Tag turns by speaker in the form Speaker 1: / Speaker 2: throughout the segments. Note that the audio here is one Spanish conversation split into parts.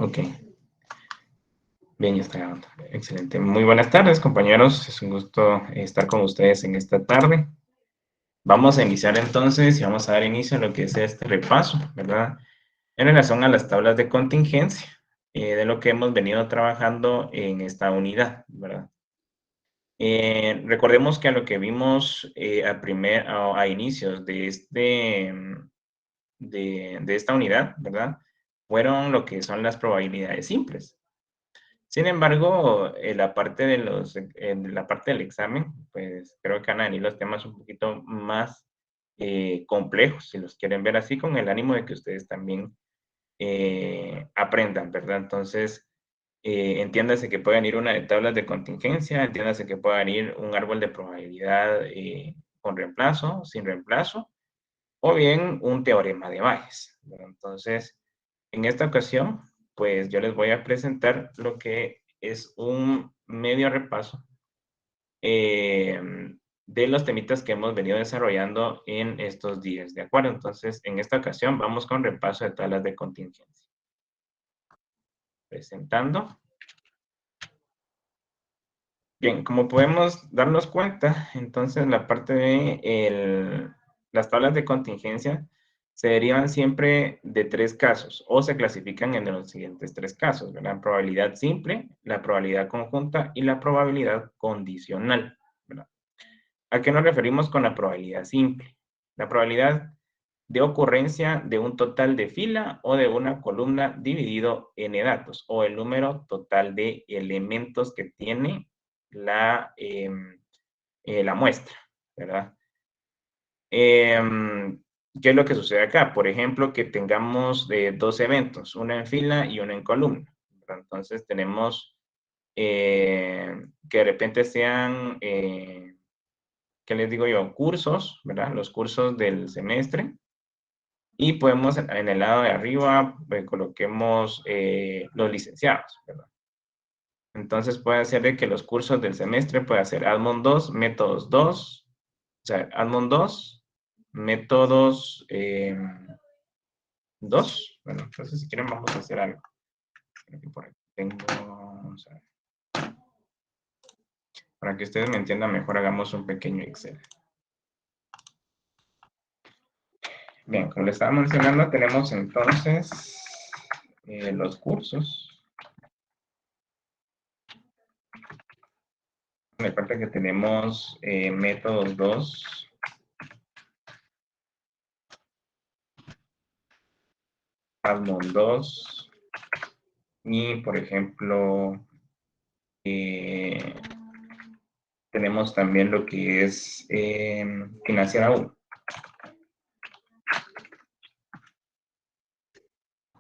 Speaker 1: Ok. Bien, ya está grabando. Excelente. Muy buenas tardes, compañeros. Es un gusto estar con ustedes en esta tarde. Vamos a iniciar entonces y vamos a dar inicio a lo que es este repaso, ¿verdad? En relación a las tablas de contingencia, de lo que hemos venido trabajando en esta unidad, ¿verdad? Recordemos que a lo que vimos a inicios de, de esta unidad, ¿verdad? Fueron lo que son las probabilidades simples. Sin embargo, en la parte en la parte del examen, pues creo que van a venir los temas un poquito más complejos, si los quieren ver así, con el ánimo de que ustedes también aprendan, ¿verdad? Entonces, entiéndase que pueden ir una de tablas de contingencia, entiéndase que pueden ir un árbol de probabilidad con reemplazo, sin reemplazo, o bien un teorema de Bayes, ¿verdad? Entonces, en esta ocasión, pues yo les voy a presentar lo que es un medio repaso eh, de los temitas que hemos venido desarrollando en estos días, ¿de acuerdo? Entonces, en esta ocasión vamos con repaso de tablas de contingencia. Presentando. Bien, como podemos darnos cuenta, entonces la parte de las tablas de contingencia se derivan siempre de tres casos o se clasifican en los siguientes tres casos, ¿verdad? Probabilidad simple, la probabilidad conjunta y la probabilidad condicional, ¿verdad? ¿A qué nos referimos con la probabilidad simple? La probabilidad de ocurrencia de un total de fila o de una columna dividido n datos o el número total de elementos que tiene la muestra, ¿verdad? ¿Qué es lo que sucede acá? Por ejemplo, que tengamos dos eventos, uno en fila y uno en columna, ¿verdad? Entonces tenemos que de repente sean, ¿qué les digo yo? Cursos, ¿verdad? Los cursos del semestre. Y podemos en el lado de arriba, coloquemos los licenciados, ¿verdad? Entonces puede ser de que los cursos del semestre puede ser Admon 2, métodos 2, o sea, Admon 2, métodos 2. Bueno, entonces si quieren vamos a hacer algo. Por aquí tengo, vamos a ver. Para que ustedes me entiendan mejor, hagamos un pequeño Excel. Bien, como les estaba mencionando, tenemos entonces los cursos. Me cuenta que tenemos métodos 2, Admon 2 y, por ejemplo, tenemos también lo que es financiera 1.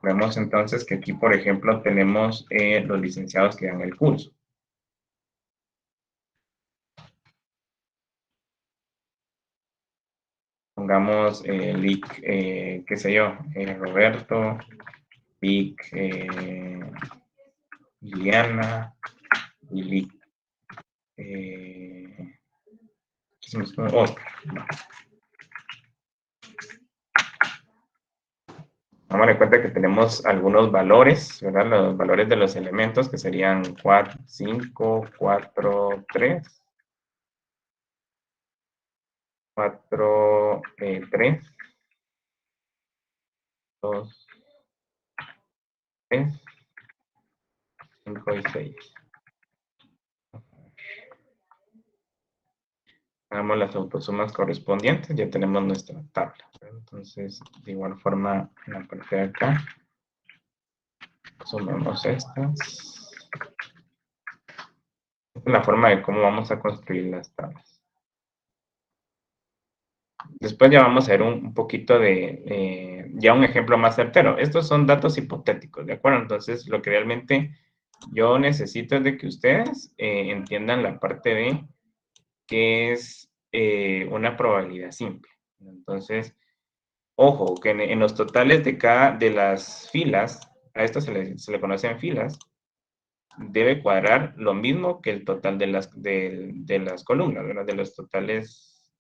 Speaker 1: Vemos entonces que aquí, por ejemplo, tenemos los licenciados que dan el curso. Pongamos Lic, qué sé yo, Roberto, Vic, Liliana, Lic, Oscar. No. Vamos a dar cuenta que tenemos algunos valores, ¿verdad? Los valores de los elementos que serían 4, 5, 4, 3. 4, 3, 2, 3, 5 y 6. Hagamos las autosumas correspondientes, ya tenemos nuestra tabla. Entonces, de igual forma, en la parte de acá, sumemos estas. Esta es la forma de cómo vamos a construir las tablas. Después ya vamos a ver un poquito de, ya un ejemplo más certero. Estos son datos hipotéticos, ¿de acuerdo? Entonces, lo que realmente yo necesito es de que ustedes entiendan la parte de qué es una probabilidad simple. Entonces, ojo, que en los totales de las filas, a esto se le conocen filas, debe cuadrar lo mismo que el total de las columnas, ¿verdad? De los totales,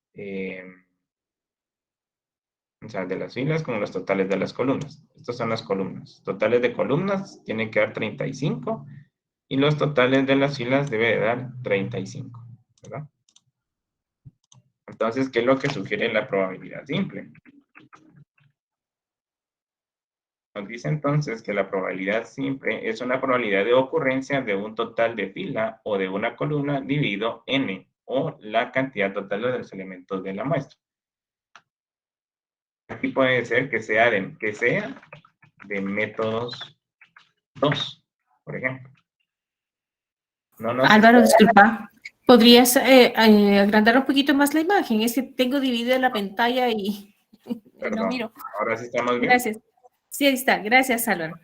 Speaker 1: O sea, de las filas con los totales de las columnas. Estas son las columnas. Totales de columnas tienen que dar 35 y los totales de las filas debe de dar 35, ¿verdad? Entonces, ¿qué es lo que sugiere la probabilidad simple? Nos dice entonces que la probabilidad simple es una probabilidad de ocurrencia de un total de fila o de una columna dividido n, o la cantidad total de los elementos de la muestra. Aquí puede ser que sea de métodos 2, por ejemplo. No nos
Speaker 2: Álvaro,
Speaker 1: espera.
Speaker 2: disculpa. ¿Podrías agrandar un poquito más la imagen? Es que tengo dividida la pantalla y no
Speaker 1: Perdón,
Speaker 2: miro.
Speaker 1: ahora sí estamos bien.
Speaker 2: Gracias. Sí, ahí está. Gracias, Álvaro.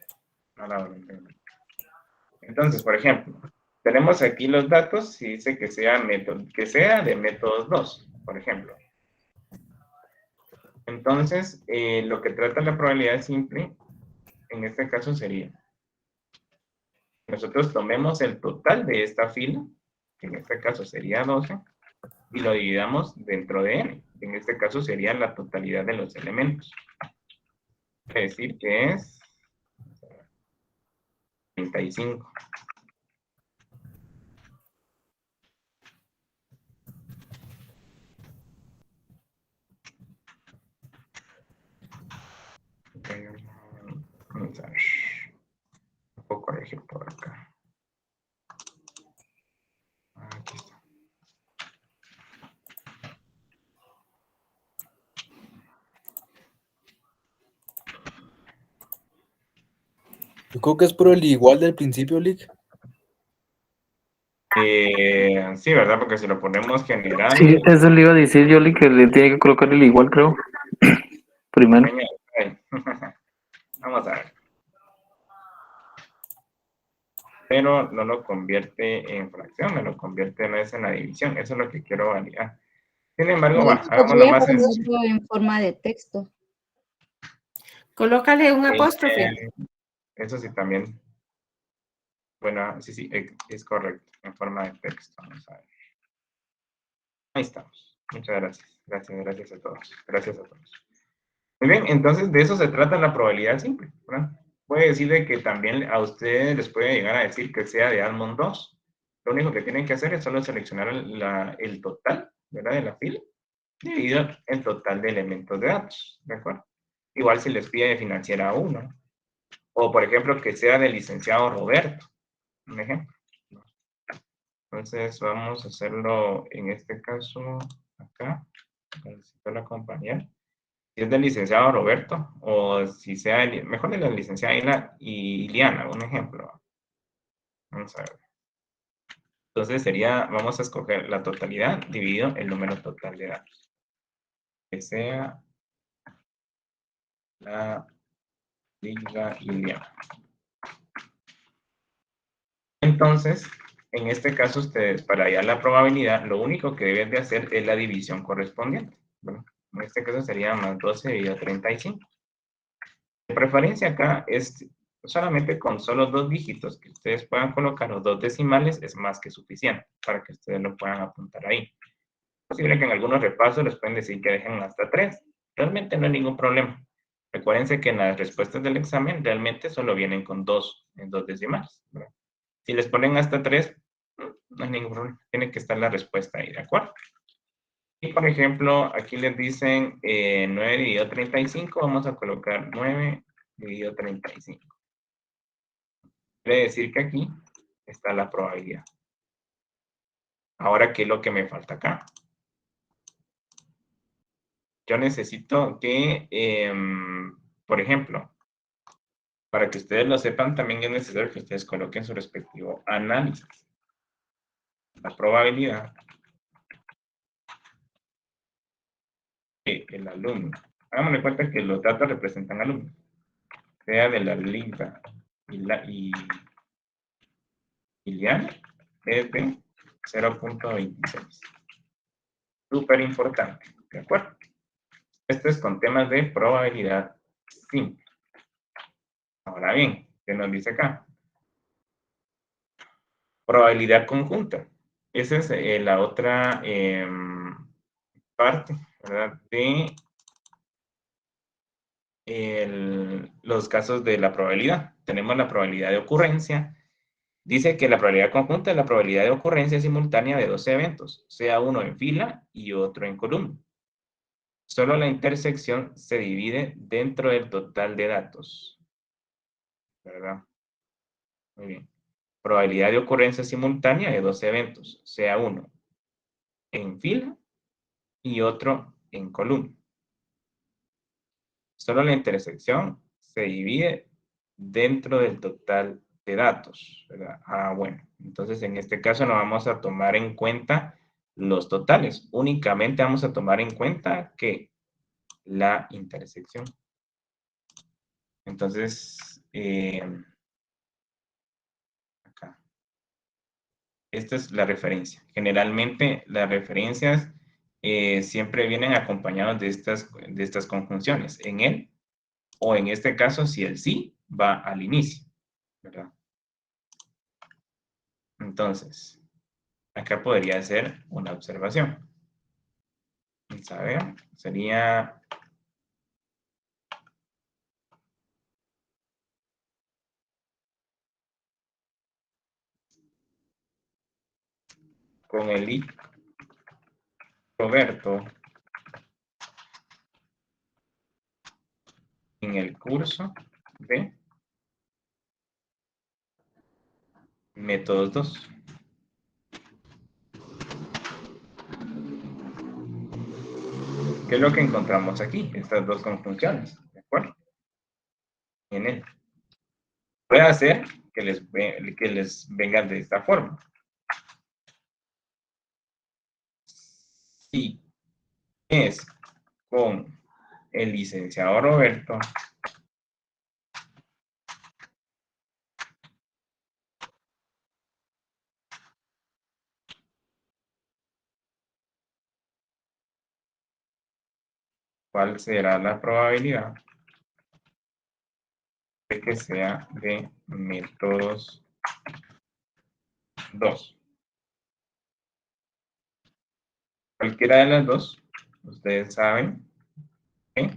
Speaker 1: Entonces, por ejemplo, tenemos aquí los datos y dice que sea de métodos 2, por ejemplo. Entonces, lo que trata la probabilidad simple, en este caso sería, nosotros tomemos el total de esta fila, que en este caso sería 12, y lo dividamos dentro de n, que en este caso sería la totalidad de los elementos. Es decir, que es 35. Vamos a ver. Un poco corregir por acá. Aquí está.
Speaker 3: Yo creo que es por el igual del principio, Lick.
Speaker 1: Sí, ¿verdad? Porque si lo ponemos general,
Speaker 4: Sí, eso le iba a decir Yoli que le tiene que colocar el igual, creo. Primero.
Speaker 1: vamos a ver. Pero no lo convierte en fracción, me lo convierte no es en la división. Eso es lo que quiero validar. Sin embargo, va, hagámoslo
Speaker 5: Podría
Speaker 1: más sencillo.
Speaker 5: ponerlo en forma de texto.
Speaker 2: Colócale un apóstrofe.
Speaker 1: Eso sí también. Bueno, sí, es correcto, en forma de texto. Vamos a ver. Ahí estamos. Muchas gracias. Gracias a todos. Gracias a todos. Muy bien, entonces de eso se trata la probabilidad simple, ¿verdad? Puede decirle que también a ustedes les puede llegar a decir que sea de Almond 2. Lo único que tienen que hacer es solo seleccionar el total, ¿verdad? De la fila, dividido el total de elementos de datos, ¿de acuerdo? Igual si les pide de financiera 1. O, por ejemplo, que sea del licenciado Roberto, un ejemplo. Entonces, vamos a hacerlo en este caso acá. Necesito la compañía. Si es del licenciado Roberto, o si sea, mejor de la licenciada Iliana, un ejemplo. Vamos a ver. Entonces sería, vamos a escoger la totalidad dividido el número total de datos. Que sea la liga Iliana. Entonces, en este caso, ustedes, para hallar la probabilidad, lo único que deben de hacer es la división correspondiente. Bueno, en este caso sería más 12 dividido 35. De preferencia acá es solamente con solo 2 dígitos que ustedes puedan colocar los 2 decimales es más que suficiente para que ustedes lo puedan apuntar ahí. Es posible que en algunos repasos les pueden decir que dejen hasta 3. Realmente no hay ningún problema. Recuérdense que en las respuestas del examen realmente solo vienen con 2 en 2 decimales, ¿verdad? Si les ponen hasta 3, no hay ningún problema. Tiene que estar la respuesta ahí, ¿de acuerdo? Y por ejemplo, aquí les dicen 9 dividido 35, vamos a colocar 9 dividido 35. Quiere decir que aquí está la probabilidad. Ahora, ¿qué es lo que me falta acá? Yo necesito que, por ejemplo, para que ustedes lo sepan, también es necesario que ustedes coloquen su respectivo análisis. La probabilidad que el alumno, hagámosle de cuenta que los datos representan alumnos, sea de la liga Iliana, es de 0.26. Súper importante, ¿de acuerdo? Esto es con temas de probabilidad simple. Ahora bien, ¿qué nos dice acá? Probabilidad conjunta. Esa es la otra parte, ¿verdad? De los casos de la probabilidad. Tenemos la probabilidad de ocurrencia. Dice que la probabilidad conjunta es la probabilidad de ocurrencia simultánea de dos eventos, sea uno en fila y otro en columna. Solo la intersección se divide dentro del total de datos. ¿Verdad? Muy bien. Probabilidad de ocurrencia simultánea de dos eventos, sea uno en fila y otro en columna. Solo la intersección se divide dentro del total de datos, ¿verdad? Bueno, entonces en este caso no vamos a tomar en cuenta los totales, únicamente vamos a tomar en cuenta que la intersección. Entonces, acá. Esta es la referencia. Generalmente las referencias siempre vienen acompañadas de estas conjunciones, en el, o en este caso, si el sí va al inicio, ¿verdad? Entonces, acá podría ser una observación. Vamos a ver, sería con el I Roberto en el curso de métodos 2. ¿Qué es lo que encontramos aquí? Estas dos conjunciones, ¿de acuerdo? En él. Puede hacer que les vengan de esta forma. Si es con el licenciado Roberto, ¿cuál será la probabilidad de que sea de métodos 2? Cualquiera de las dos, ustedes saben que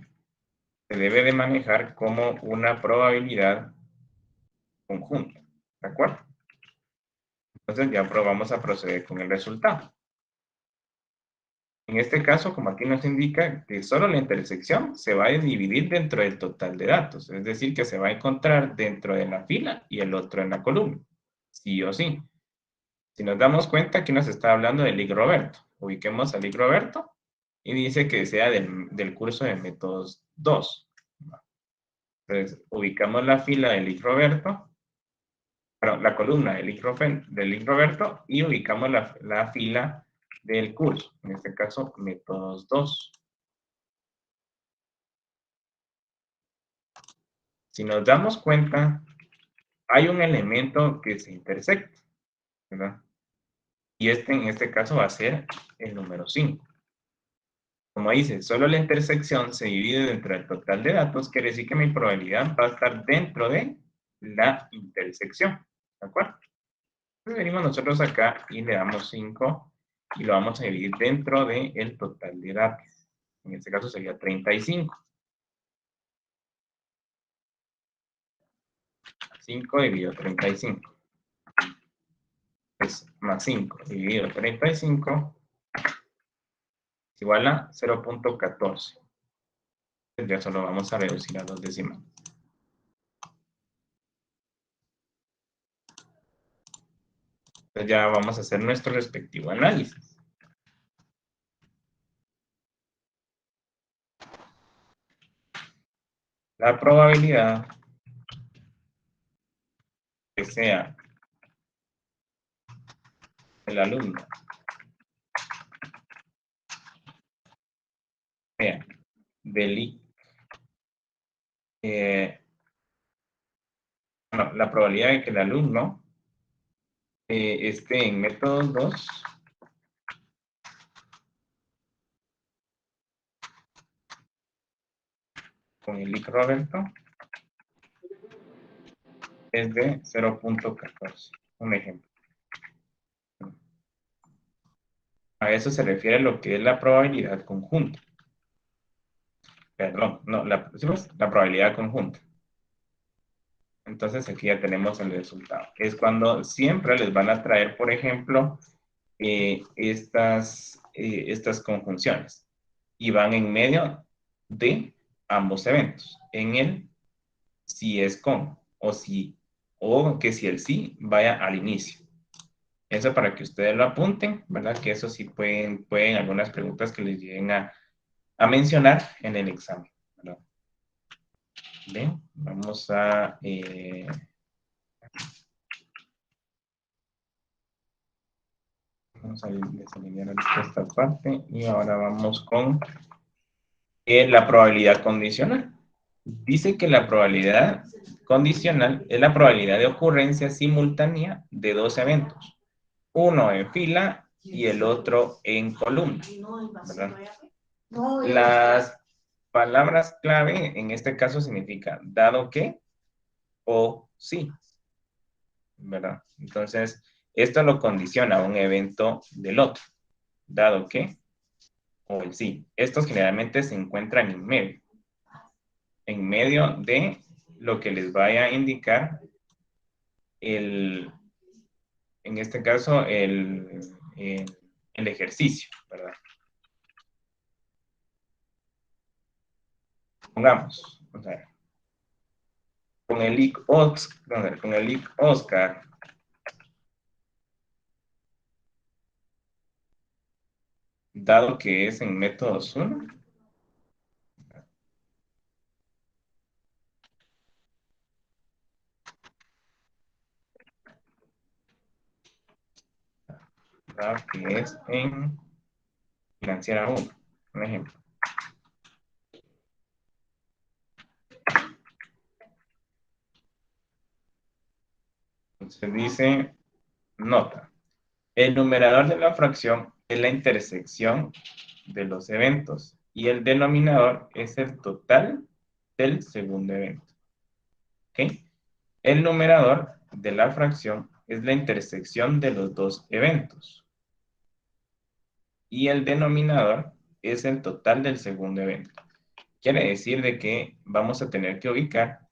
Speaker 1: se debe de manejar como una probabilidad conjunta, ¿de acuerdo? Entonces ya vamos a proceder con el resultado. En este caso, como aquí nos indica que solo la intersección se va a dividir dentro del total de datos, es decir, que se va a encontrar dentro de la fila y el otro en la columna, sí o sí. Si nos damos cuenta, aquí nos está hablando de Lic Roberto. Ubiquemos a Lic Roberto y dice que sea del curso de métodos 2. Entonces, ubicamos la fila de Lic Roberto, perdón, la columna de Lic Roberto y ubicamos la fila del curso, en este caso, métodos 2. Si nos damos cuenta, hay un elemento que se intersecta, ¿verdad? Y en este caso va a ser el número 5. Como dice, solo la intersección se divide dentro del total de datos, quiere decir que mi probabilidad va a estar dentro de la intersección, ¿de acuerdo? Entonces venimos nosotros acá y le damos 5 y lo vamos a dividir dentro del total de datos. En este caso sería 35. 5 dividido 35. Es más 5 dividido 35 es igual a 0.14. Ya solo vamos a reducir a 2 decimales. Entonces ya vamos a hacer nuestro respectivo análisis. La probabilidad que sea el alumno sea del la probabilidad de que el alumno esté en métodos 2 con el Lic Roberto es de 0.14. Un ejemplo. A eso se refiere lo que es la probabilidad conjunta. perdón, no, la probabilidad conjunta. Entonces aquí ya tenemos el resultado. Es cuando siempre les van a traer, por ejemplo, estas conjunciones. Y van en medio de ambos eventos. En el si es con o que si el sí vaya al inicio. Eso para que ustedes lo apunten, ¿verdad? Que eso sí pueden algunas preguntas que les lleguen a mencionar en el examen, ¿verdad? Bien, vamos a... vamos a desalinear esta parte y ahora vamos con la probabilidad condicional. Dice que la probabilidad condicional es la probabilidad de ocurrencia simultánea de dos eventos, uno en fila y el otro en columna, ¿verdad? Las palabras clave en este caso significa dado que o sí, ¿verdad? Entonces, esto lo condiciona a un evento del otro, dado que o el sí. Estos generalmente se encuentran en medio de lo que les vaya a indicar en este caso, el ejercicio, ¿verdad? Pongamos, o sea, con el IC Oscar, dado que es en métodos 1, dado que es en financiera 1, un ejemplo. Entonces dice, nota, el numerador de la fracción es la intersección de los eventos y el denominador es el total del segundo evento. ¿Ok? El numerador de la fracción es la intersección de los dos eventos y el denominador es el total del segundo evento. Quiere decir de que vamos a tener que ubicar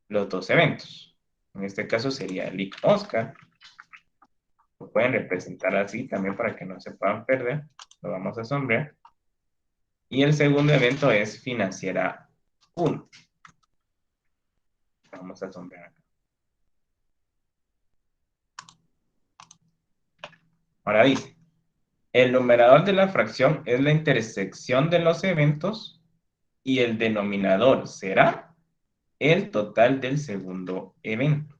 Speaker 1: los dos eventos. En este caso sería el IC Oscar. Lo pueden representar así también para que no se puedan perder. Lo vamos a sombrear. Y el segundo evento es financiera 1. Vamos a sombrear acá. Ahora dice, el numerador de la fracción es la intersección de los eventos y el denominador será el total del segundo evento.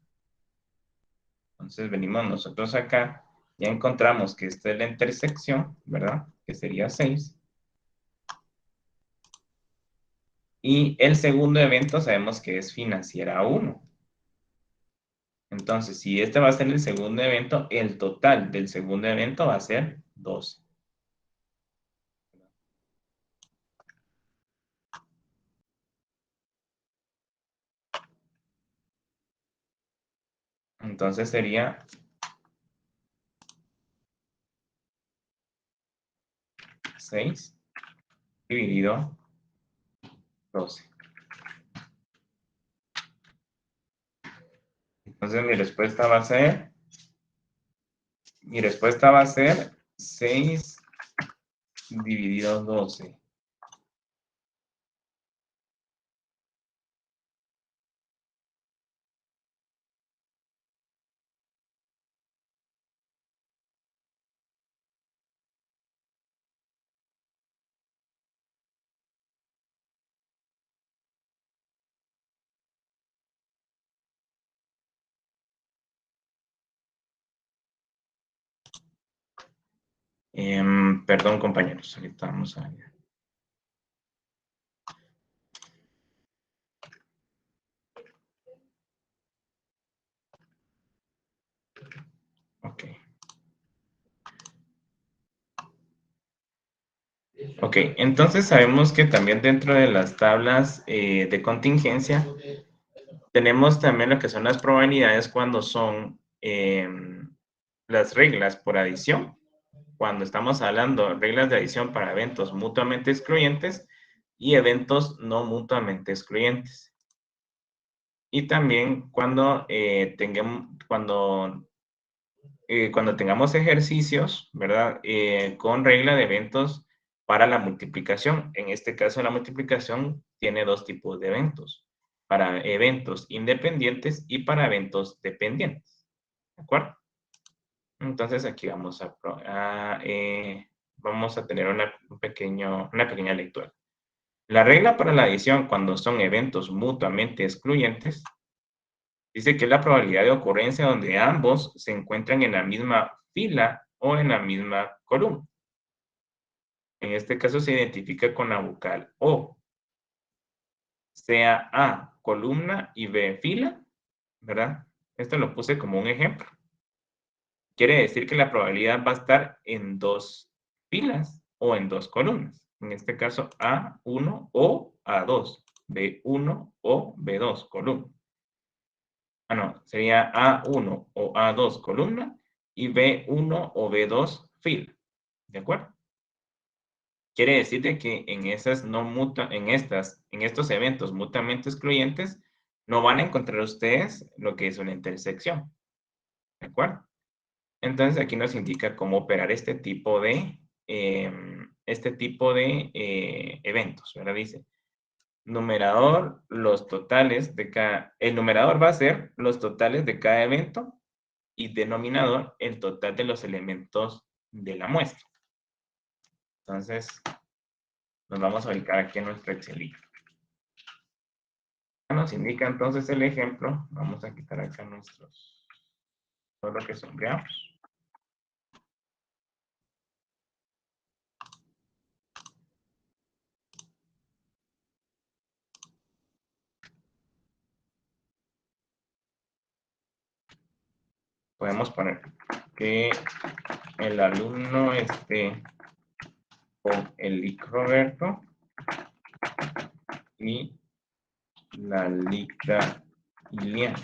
Speaker 1: Entonces venimos nosotros acá, ya encontramos que esta es la intersección, ¿verdad? Que sería 6. Y el segundo evento sabemos que es financiera 1. Entonces, si este va a ser el segundo evento, el total del segundo evento va a ser 12. Entonces sería 6 dividido 12. Entonces mi respuesta va a ser 6 dividido 12. Perdón, compañeros, ahorita vamos a ver. Ok, entonces sabemos que también dentro de las tablas de contingencia tenemos también lo que son las probabilidades cuando son las reglas por adición. Cuando estamos hablando de reglas de adición para eventos mutuamente excluyentes, y eventos no mutuamente excluyentes. Y también cuando tengamos ejercicios, ¿verdad? Con regla de eventos para la multiplicación. En este caso, la multiplicación tiene dos tipos de eventos. Para eventos independientes y para eventos dependientes. ¿De acuerdo? Entonces, aquí vamos a tener una pequeña lectura. La regla para la adición cuando son eventos mutuamente excluyentes dice que es la probabilidad de ocurrencia donde ambos se encuentran en la misma fila o en la misma columna. En este caso se identifica con la vocal O. Sea A columna y B fila, ¿verdad? Esto lo puse como un ejemplo. Quiere decir que la probabilidad va a estar en dos filas o en dos columnas. En este caso A1 o A2, B1 o B2 columna. Sería A1 o A2 columna y B1 o B2 fila. ¿De acuerdo? Quiere decir que en estos eventos mutuamente excluyentes no van a encontrar ustedes lo que es una intersección. ¿De acuerdo? Entonces aquí nos indica cómo operar este tipo de eventos, ¿verdad? Dice, numerador, el numerador va a ser los totales de cada evento y denominador el total de los elementos de la muestra. Entonces, nos vamos a ubicar aquí en nuestro Excelito. Nos indica entonces el ejemplo. Vamos a quitar acá todo lo que sombreamos. Podemos poner que el alumno esté con el Lic Roberto y la Licta Iliana.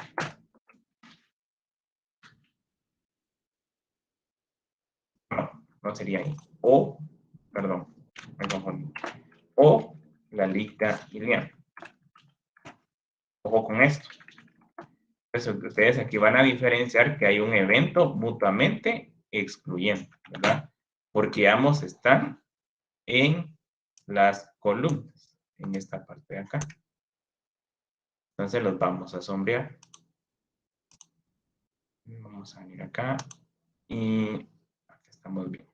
Speaker 1: No sería ahí. Perdón, me confundí. O la Licta Iliana. Ojo con esto. Entonces, ustedes aquí van a diferenciar que hay un evento mutuamente excluyente, ¿verdad? Porque ambos están en las columnas, en esta parte de acá. Entonces los vamos a sombrear. Vamos a venir acá y aquí estamos bien.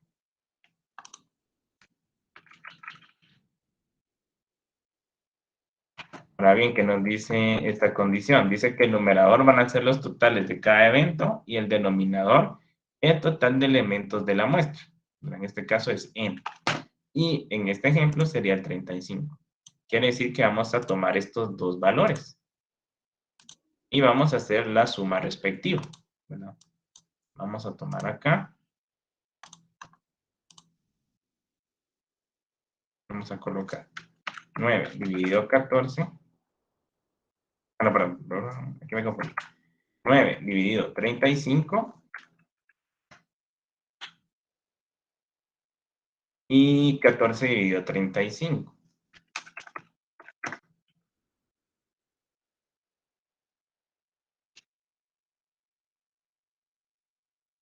Speaker 1: Ahora bien, ¿qué nos dice esta condición? Dice que el numerador van a ser los totales de cada evento y el denominador el total de elementos de la muestra. En este caso es n. Y en este ejemplo sería el 35. Quiere decir que vamos a tomar estos dos valores. Y vamos a hacer la suma respectiva. ¿Verdad? Vamos a tomar acá. Vamos a colocar 9 dividido 14. No, perdón, aquí me confundí. 9 dividido 35. Y 14 dividido 35.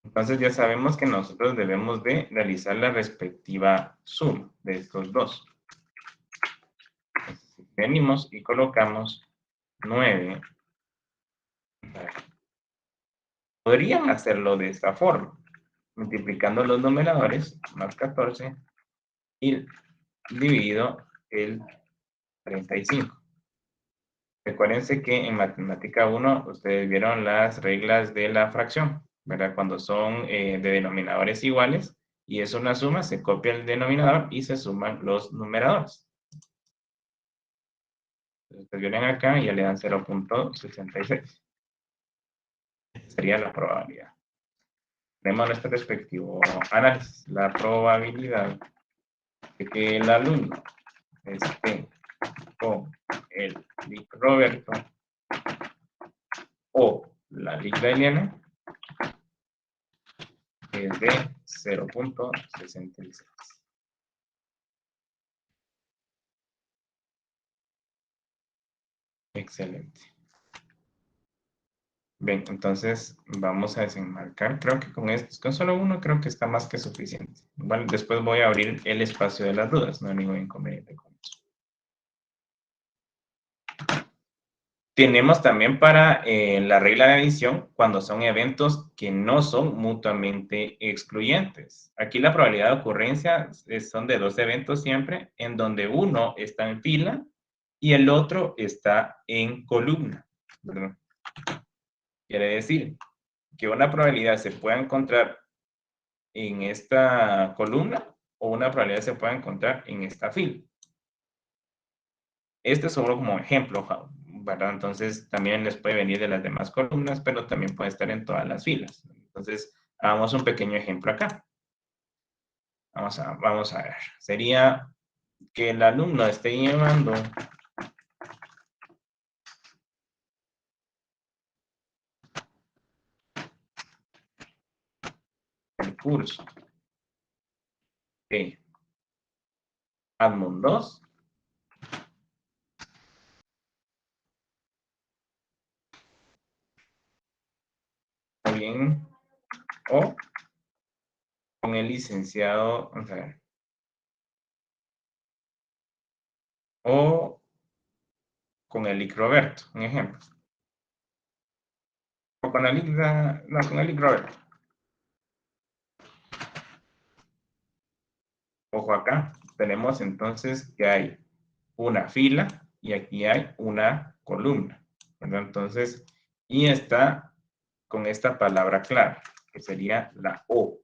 Speaker 1: Entonces ya sabemos que nosotros debemos de realizar la respectiva suma de estos dos. Entonces, venimos y colocamos 9. Podrían hacerlo de esta forma, multiplicando los numeradores, más 14, y dividido el 35. Recuérdense que en matemática 1 ustedes vieron las reglas de la fracción, ¿verdad? Cuando son de denominadores iguales y es una suma, se copia el denominador y se suman los numeradores. Entonces, ustedes vienen acá y ya le dan 0.66. Sería la probabilidad. Tenemos nuestro respectivo análisis. La probabilidad de que el alumno esté con el Lic Roberto o la Licta Iliana es de 0.66. Excelente. Bien, entonces vamos a desenmarcar. Creo que con solo uno creo que está más que suficiente. Igual después voy a abrir el espacio de las dudas. No hay ningún inconveniente con eso. Tenemos también para la regla de adición cuando son eventos que no son mutuamente excluyentes. Aquí la probabilidad de ocurrencia son de 2 eventos siempre, en donde uno está en fila y el otro está en columna, ¿verdad? Quiere decir que una probabilidad se pueda encontrar en esta columna o una probabilidad se pueda encontrar en esta fila. Este es solo como ejemplo, ¿verdad? Entonces, también les puede venir de las demás columnas, pero también puede estar en todas las filas. Entonces, hagamos un pequeño ejemplo acá. Vamos a ver. Sería que el alumno esté llevando el curso de Admon 2 o bien, o con el licenciado, vamos a ver, o con el IC Roberto, un ejemplo. O con el IC, no, con el IC Roberto. Ojo acá, tenemos entonces que hay una fila y aquí hay una columna, ¿verdad? Entonces, y está con esta palabra clave, que sería la O.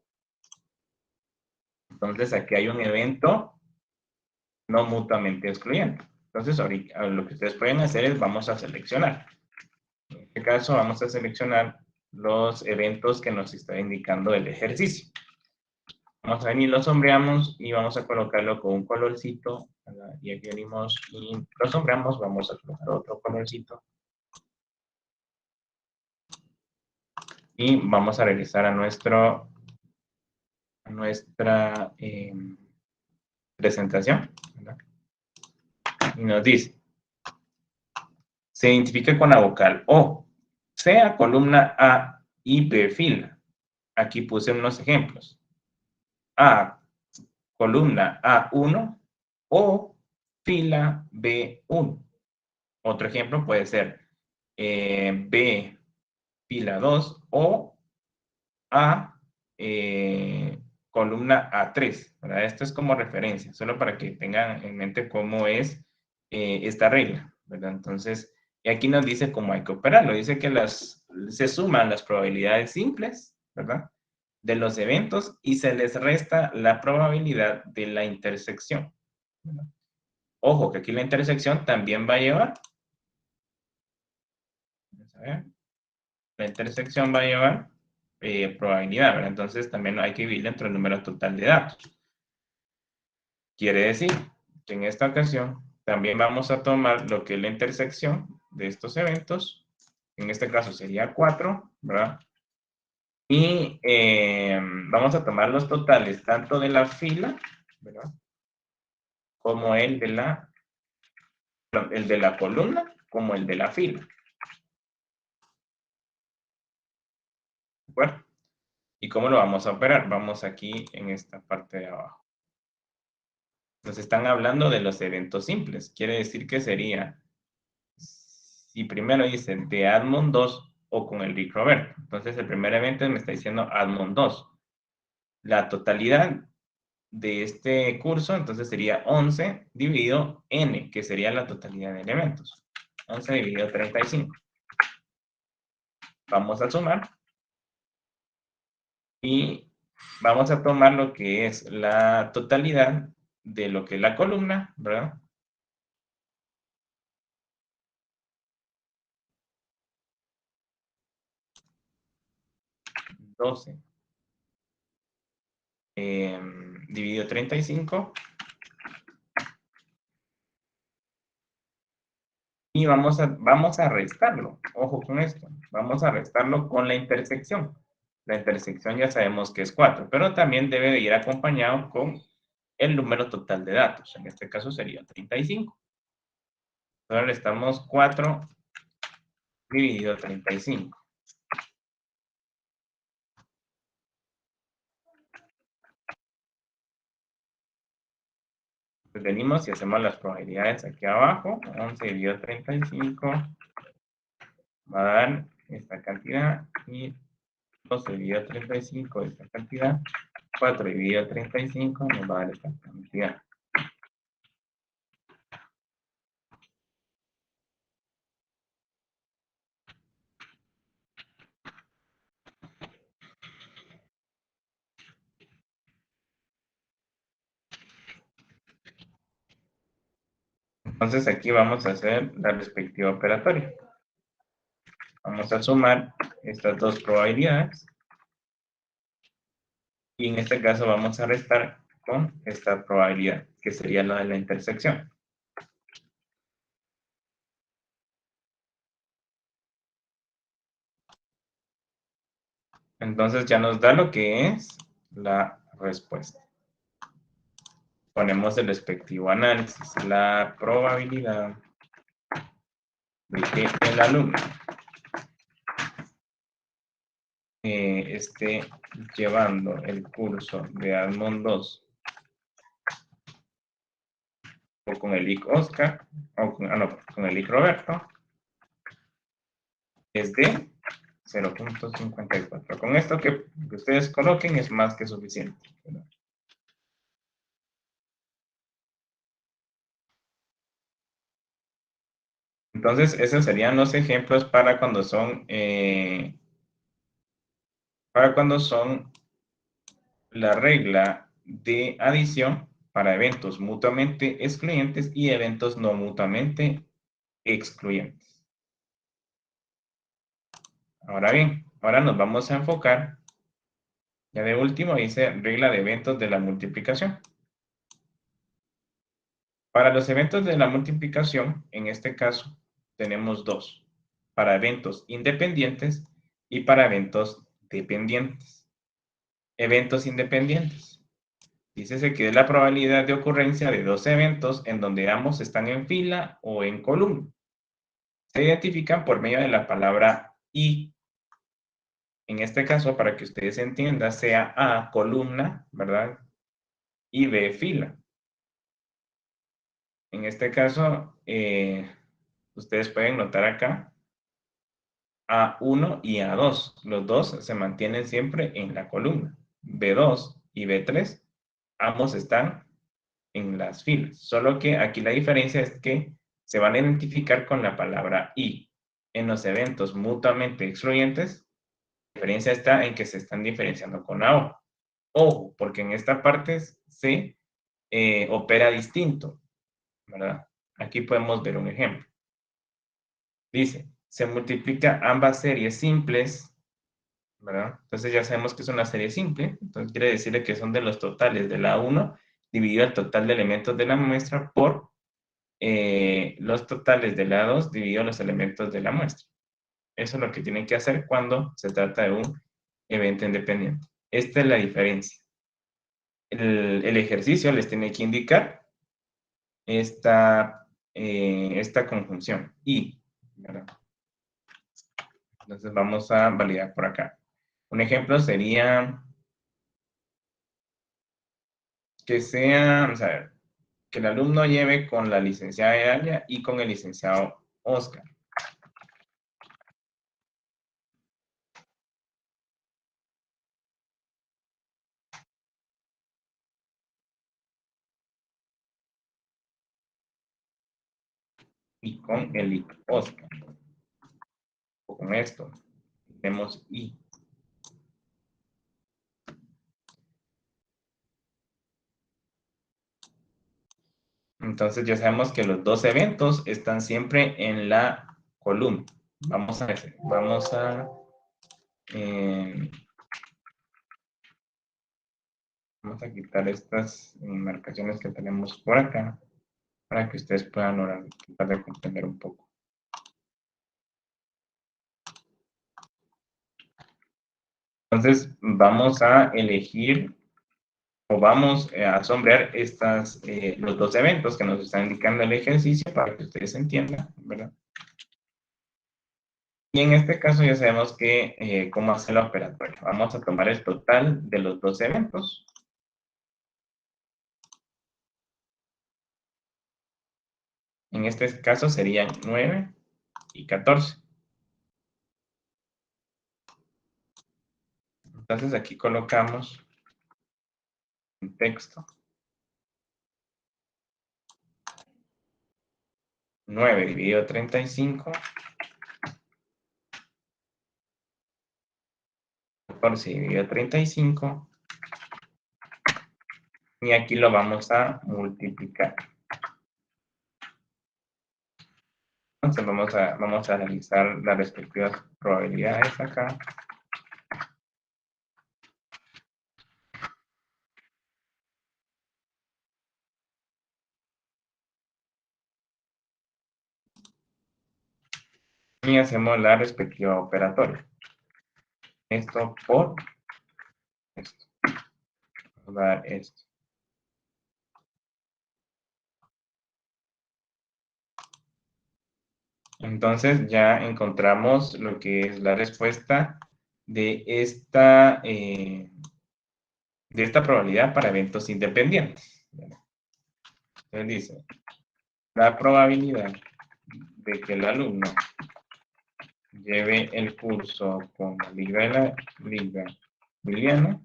Speaker 1: Entonces, aquí hay un evento no mutuamente excluyente. Entonces, ahorita lo que ustedes pueden hacer es vamos a seleccionar. En este caso, vamos a seleccionar los eventos que nos está indicando el ejercicio. Vamos a venir, lo sombreamos y vamos a colocarlo con un colorcito, ¿verdad? Y aquí venimos y lo sombreamos, vamos a colocar otro colorcito. Y vamos a regresar a nuestra presentación, ¿verdad? Y nos dice, se identifica con la vocal O, sea columna A y B fila. Aquí puse unos ejemplos. A, columna A1 o fila B1. Otro ejemplo puede ser B, fila 2 o A, columna A3, ¿verdad? Esto es como referencia, solo para que tengan en mente cómo es esta regla, ¿verdad? Entonces, y aquí nos dice cómo hay que operarlo. Dice que se suman las probabilidades simples, ¿verdad? De los eventos y se les resta la probabilidad de la intersección, ¿verdad? Ojo, que aquí la intersección también va a llevar, vamos a ver, la intersección va a llevar probabilidad, ¿verdad? Entonces también hay que dividir entre el número total de datos. Quiere decir que en esta ocasión también vamos a tomar lo que es la intersección de estos eventos. En este caso sería 4, ¿verdad? Y vamos a tomar los totales tanto de la fila, ¿verdad? Como el de la columna, como el de la fila. ¿De acuerdo? ¿Y cómo lo vamos a operar? Vamos aquí en esta parte de abajo. Nos están hablando de los eventos simples. Quiere decir que sería, si primero dice de Admon 2 o con el Rick Roberto. Entonces el primer evento me está diciendo Admon 2. La totalidad de este curso, entonces sería 11 dividido n, que sería la totalidad de elementos. 11 dividido 35. Vamos a sumar. Y vamos a tomar lo que es la totalidad de lo que es la columna, ¿verdad? Dividido 35. Y vamos a restarlo. Ojo con esto. Vamos a restarlo con la intersección. La intersección ya sabemos que es 4, pero también debe de ir acompañado con el número total de datos. En este caso sería 35. Ahora le estamos 4 dividido 35. Pues venimos y hacemos las probabilidades aquí abajo. 11 dividido 35 va a dar esta cantidad y 12 dividido 35 esta cantidad. 4 dividido 35 nos va a dar esta cantidad. Entonces aquí vamos a hacer la respectiva operatoria. Vamos a sumar estas dos probabilidades. Y en este caso vamos a restar con esta probabilidad, que sería la de la intersección. Entonces ya nos da lo que es la respuesta. Ponemos el respectivo análisis. La probabilidad de que el alumno esté llevando el curso de Admon 2 o con el IC Oscar, o con el IC Roberto, es de 0.54. Con esto que ustedes coloquen es más que suficiente, ¿verdad? Entonces, esos serían los ejemplos para cuando son la regla de adición para eventos mutuamente excluyentes y eventos no mutuamente excluyentes. Ahora bien, ahora nos vamos a enfocar, ya de último dice regla de eventos de la multiplicación. Para los eventos de la multiplicación, en este caso, tenemos dos, para eventos independientes y para eventos dependientes. Eventos independientes. Dícese que es la probabilidad de ocurrencia de dos eventos en donde ambos están en fila o en columna. Se identifican por medio de la palabra y. En este caso, para que ustedes entiendan, sea A columna, ¿verdad? Y B fila. En este caso, ustedes pueden notar acá A1 y A2. Los dos se mantienen siempre en la columna. B2 y B3, ambos están en las filas. Solo que aquí la diferencia es que se van a identificar con la palabra y. En los eventos mutuamente excluyentes, la diferencia está en que se están diferenciando con la O. Ojo, porque en esta parte se opera distinto, ¿verdad? Aquí podemos ver un ejemplo. Dice, se multiplica ambas series simples, ¿verdad? Entonces ya sabemos que es una serie simple, entonces quiere decir que son de los totales de la 1 dividido el total de elementos de la muestra por los totales de la 2 dividido los elementos de la muestra. Eso es lo que tienen que hacer cuando se trata de un evento independiente. Esta es la diferencia. El ejercicio les tiene que indicar esta conjunción y, ¿verdad? Entonces vamos a validar por acá. Un ejemplo sería que sea, vamos a ver, que el alumno lleve con la licenciada Edalia y con el licenciado Oscar. Y con el Oscar. O con esto. Tenemos y. Entonces ya sabemos que los dos eventos están siempre en la columna. Vamos a quitar estas marcaciones que tenemos por acá para que ustedes puedan ahora tratar de comprender un poco. Entonces vamos a elegir o vamos a sombrear los dos eventos que nos están indicando el ejercicio para que ustedes entiendan, ¿verdad? Y en este caso ya sabemos cómo hacer la operatoria. Vamos a tomar el total de los dos eventos. En este caso serían 9 y 14. Entonces aquí colocamos un texto. 9 dividido 35. 14 dividido 35. Y aquí lo vamos a multiplicar. Entonces vamos a realizar las respectivas probabilidades acá. Y hacemos la respectiva operatoria. Esto por esto. Vamos a dar esto. Entonces ya encontramos lo que es la respuesta de esta probabilidad para eventos independientes. Entonces dice, la probabilidad de que el alumno lleve el curso con Liga Liliana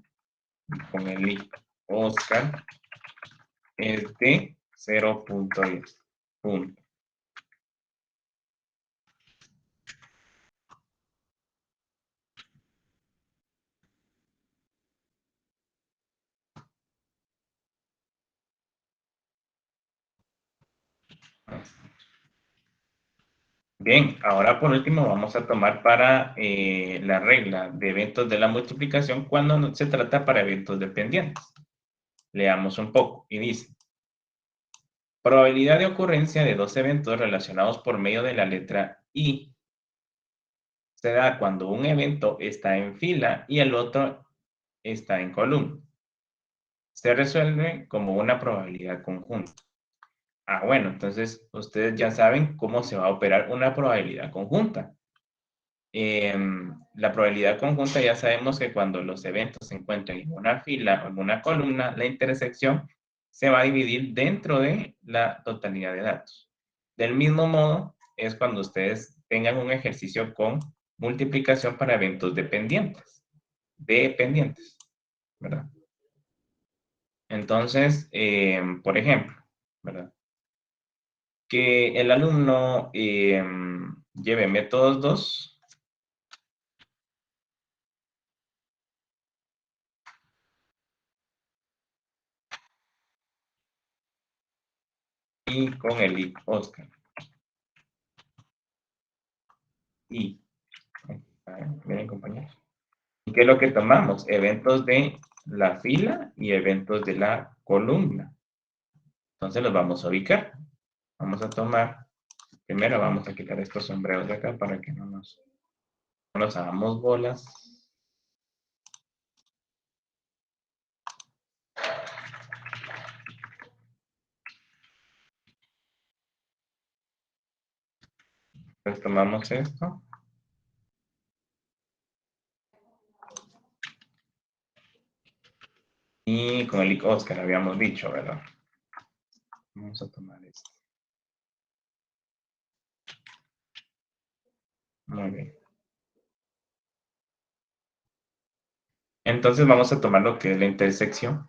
Speaker 1: y con el Oscar es de 0.10 punto. Bien, ahora por último vamos a tomar para la regla de eventos de la multiplicación cuando se trata para eventos dependientes. Leamos un poco y dice, probabilidad de ocurrencia de dos eventos relacionados por medio de la letra I se da cuando un evento está en fila y el otro está en columna. Se resuelve como una probabilidad conjunta. Bueno, entonces ustedes ya saben cómo se va a operar una probabilidad conjunta. La probabilidad conjunta ya sabemos que cuando los eventos se encuentran en una fila o en una columna, la intersección se va a dividir dentro de la totalidad de datos. Del mismo modo, es cuando ustedes tengan un ejercicio con multiplicación para eventos dependientes, ¿verdad? Entonces, por ejemplo, ¿verdad? Que el alumno lleve métodos 2 y con el Oscar. Y, miren compañeros, ¿y qué es lo que tomamos? Eventos de la fila y eventos de la columna. Entonces los vamos a ubicar. Vamos a tomar, primero vamos a quitar estos sombreros de acá para que no nos hagamos bolas. Entonces tomamos esto. Y con el Oscar habíamos dicho, ¿verdad? Vamos a tomar esto. Muy bien. Entonces vamos a tomar lo que es la intersección.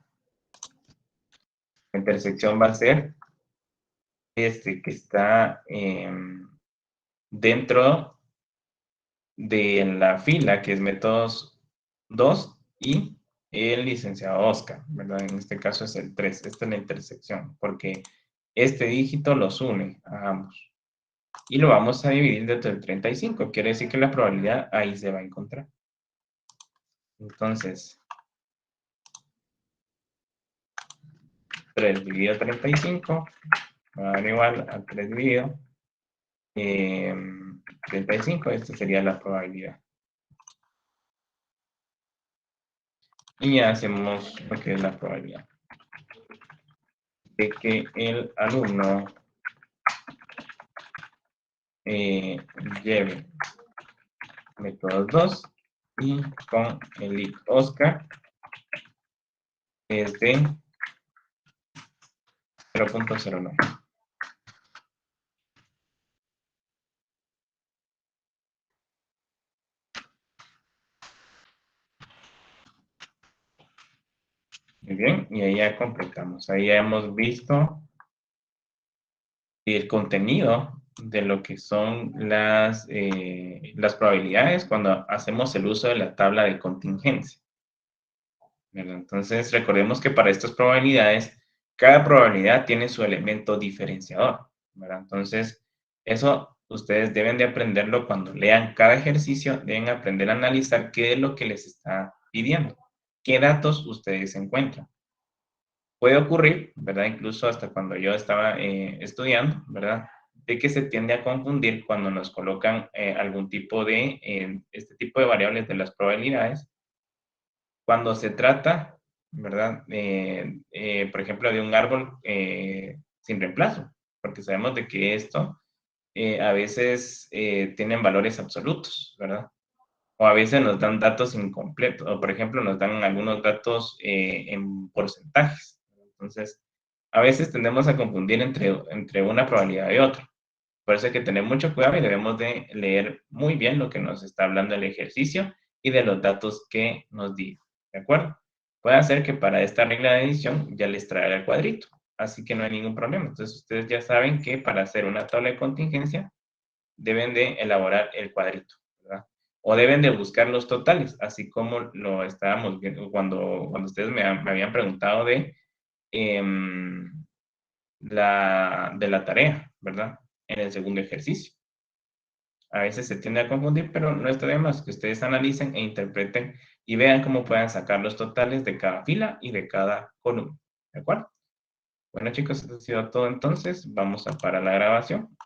Speaker 1: La intersección va a ser este que está dentro de la fila, que es métodos 2 y el licenciado Oscar, ¿verdad? En este caso es el 3. Esta es la intersección, porque este dígito los une a ambos. Y lo vamos a dividir dentro del 35. Quiere decir que la probabilidad ahí se va a encontrar. Entonces, 3 dividido 35 va a dar igual a 3 dividido 35. Esta sería la probabilidad. Y hacemos lo que es la probabilidad de que el alumno lleve métodos 2 y con el Oscar es de 0.09. Muy bien, y ahí ya completamos. Ahí ya hemos visto el contenido de lo que son las probabilidades cuando hacemos el uso de la tabla de contingencia. ¿Verdad? Entonces, recordemos que para estas probabilidades, cada probabilidad tiene su elemento diferenciador, ¿verdad? Entonces, eso ustedes deben de aprenderlo cuando lean cada ejercicio, deben aprender a analizar qué es lo que les está pidiendo, qué datos ustedes encuentran. Puede ocurrir, ¿verdad? Incluso hasta cuando yo estaba estudiando, ¿verdad? De que se tiende a confundir cuando nos colocan algún tipo de, este tipo de variables de las probabilidades. Cuando se trata, ¿verdad? Por ejemplo, de un árbol sin reemplazo, porque sabemos de que esto a veces tienen valores absolutos, ¿verdad? O a veces nos dan datos incompletos, o por ejemplo nos dan algunos datos en porcentajes. Entonces, a veces tendemos a confundir entre una probabilidad y otra. Por eso hay que tener mucho cuidado y debemos de leer muy bien lo que nos está hablando el ejercicio y de los datos que nos diga, ¿de acuerdo? Puede ser que para esta regla de adición ya les traiga el cuadrito, así que no hay ningún problema. Entonces, ustedes ya saben que para hacer una tabla de contingencia deben de elaborar el cuadrito, ¿verdad? O deben de buscar los totales, así como lo estábamos viendo cuando ustedes me habían preguntado de la tarea, ¿verdad? En el segundo ejercicio. A veces se tiende a confundir, pero no está de más que ustedes analicen e interpreten y vean cómo pueden sacar los totales de cada fila y de cada columna, ¿de acuerdo? Bueno, chicos, eso ha sido todo entonces. Vamos a parar la grabación.